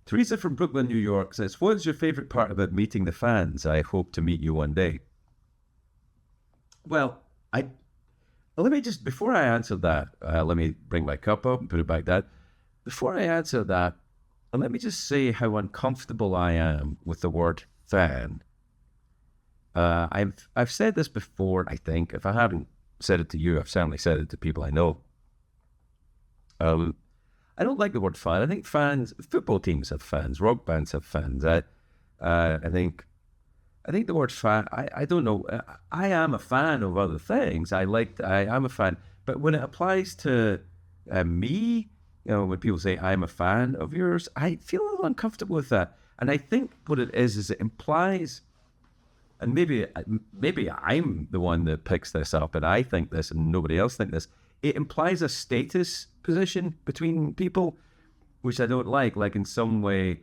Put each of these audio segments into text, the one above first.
Teresa from Brooklyn, New York says, "What is your favorite part about meeting the fans? I hope to meet you one day." Well, I let me just before I answer that, let me bring my cup up and put it back down. Before I answer that, let me just say how uncomfortable I am with the word fan. I've said this before. I think if I haven't said it to you, I've certainly said it to people I know. I don't like the word fan. I think fans, football teams have fans, rock bands have fans. I think the word fan. I don't know. I am a fan of other things. I am a fan, but when it applies to me, when people say I'm a fan of yours, I feel a little uncomfortable with that. And I think what it is it implies, and maybe I'm the one that picks this up, and I think this, and nobody else think this. It implies a status position between people, which I don't like. Like in some way,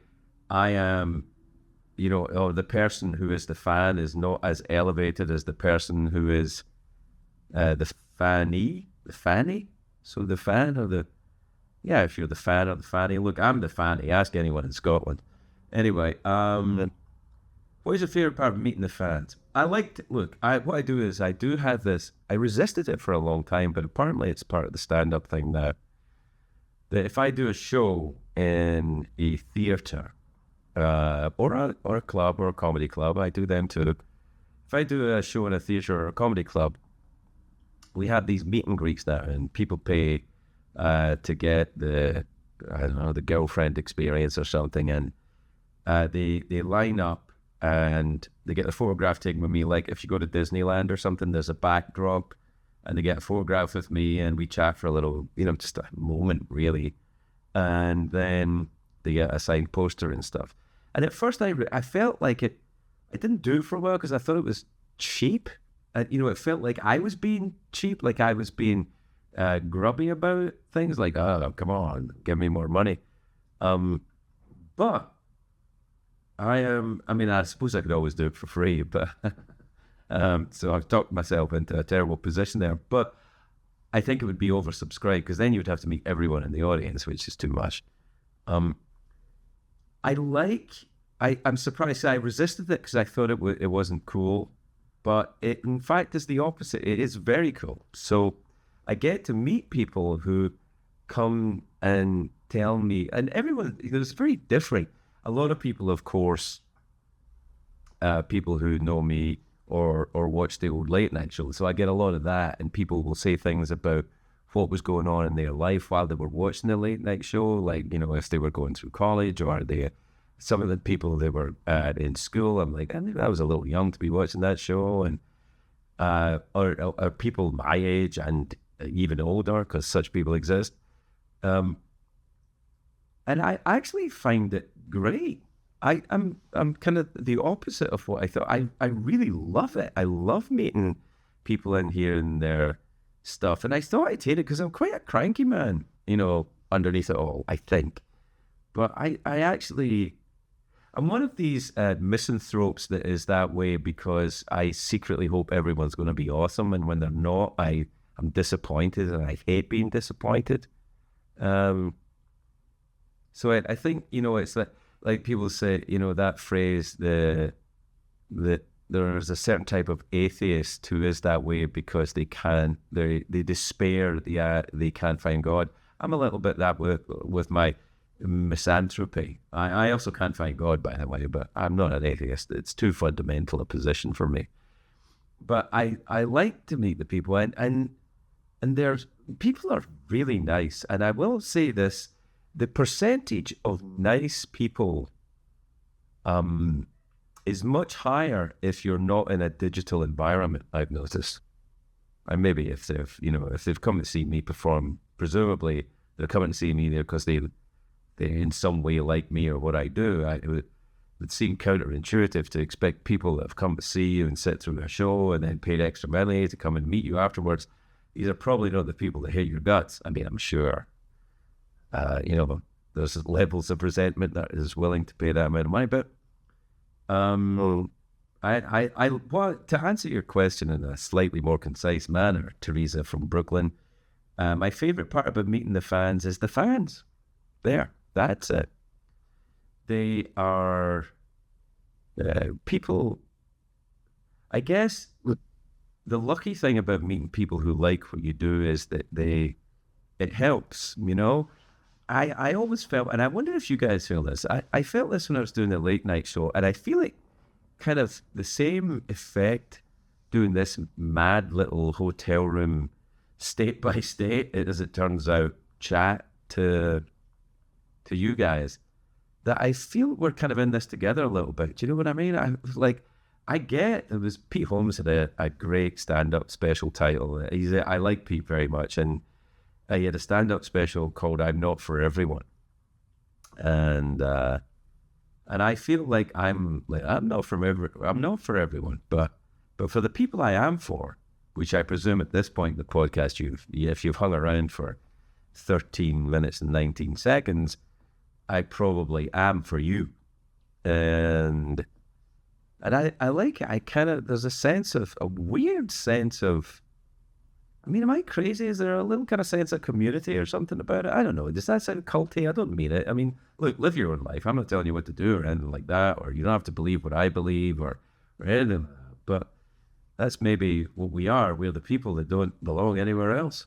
I am, or the person who is the fan is not as elevated as the person who is the fanny. So the fan or the, yeah, if you're the fan or the fanny. Look, I'm the fanny. Ask anyone in Scotland. Anyway, what is your favorite part of meeting the fans? What I do is I do have this, I resisted it for a long time, but apparently it's part of the stand-up thing now, that if I do a show in a theatre, or a club or a comedy club, I do them too. If I do a show in a theatre or a comedy club, we have these meet and greets now, and people pay to get the girlfriend experience or something, and they line up and they get a photograph taken with me. Like if you go to Disneyland or something, there's a backdrop and they get a photograph with me and we chat for a little, just a moment really. And then they get a signed poster and stuff. And at first I felt like I didn't do it for a while because I thought it was cheap. And, it felt like I was being cheap, like I was being grubby about things, like, oh, come on, give me more money. But I suppose I could always do it for free, but so I've talked myself into a terrible position there. But I think it would be oversubscribed because then you would have to meet everyone in the audience, which is too much. I'm surprised I resisted it because I thought it wasn't cool, but it in fact is the opposite. It is very cool. So I get to meet people who come and tell me, and everyone, it's very different. A lot of people, of course, people who know me or watch the old late night shows. So I get a lot of that, and people will say things about what was going on in their life while they were watching the late night show, like, if they were going through college or some of the people they were in school. I'm like, I think I was a little young to be watching that show, and or people my age and even older, because such people exist. And I actually find it great. I'm kind of the opposite of what I thought. I really love it. I love meeting people and hearing their stuff. And I thought I'd hate it because I'm quite a cranky man, underneath it all, I think. But I'm one of these misanthropes that is that way because I secretly hope everyone's going to be awesome. And when they're not, I'm disappointed, and I hate being disappointed. So I think, it's like people say, that phrase, that there's a certain type of atheist who is that way because they despair, they can't find God. I'm a little bit that way with my misanthropy. I also can't find God, by the way, but I'm not an atheist. It's too fundamental a position for me. But I like to meet the people, and there's people are really nice. And I will say this, the percentage of nice people is much higher if you're not in a digital environment, I've noticed. And maybe if they've come to see me perform, presumably they're coming to see me there because they in some way like me or what I do. It would seem counterintuitive to expect people that have come to see you and sit through a show and then paid extra money to come and meet you afterwards. These are probably not the people that hate your guts. I mean, I'm sure, there's levels of resentment that is willing to pay that amount of money. But to answer your question in a slightly more concise manner, Teresa from Brooklyn, my favorite part about meeting the fans is the fans. That's it. they are people. I guess the lucky thing about meeting people who like what you do is that it helps, you know. I always felt, and I wonder if you guys feel this. I felt this when I was doing the late night show, and I feel like kind of the same effect doing this mad little hotel room, state by state, as it turns out, chat to you guys. That I feel we're kind of in this together a little bit. Do you know what I mean? I get it was Pete Holmes had a great stand-up special title. I like Pete very much, and he had a stand-up special called "I'm Not for Everyone," and I feel like I'm not for everyone, but for the people I am for, which I presume at this point in the podcast, if you've hung around for 13 minutes and 19 seconds, I probably am for you, and I like it. I kind of, there's a weird sense of, I mean, am I crazy? Is there a little kind of sense of community or something about it? I don't know. Does that sound culty? I don't mean it. I mean, look, live your own life. I'm not telling you what to do or anything like that, or you don't have to believe what I believe or anything. But that's maybe what we are. We're the people that don't belong anywhere else.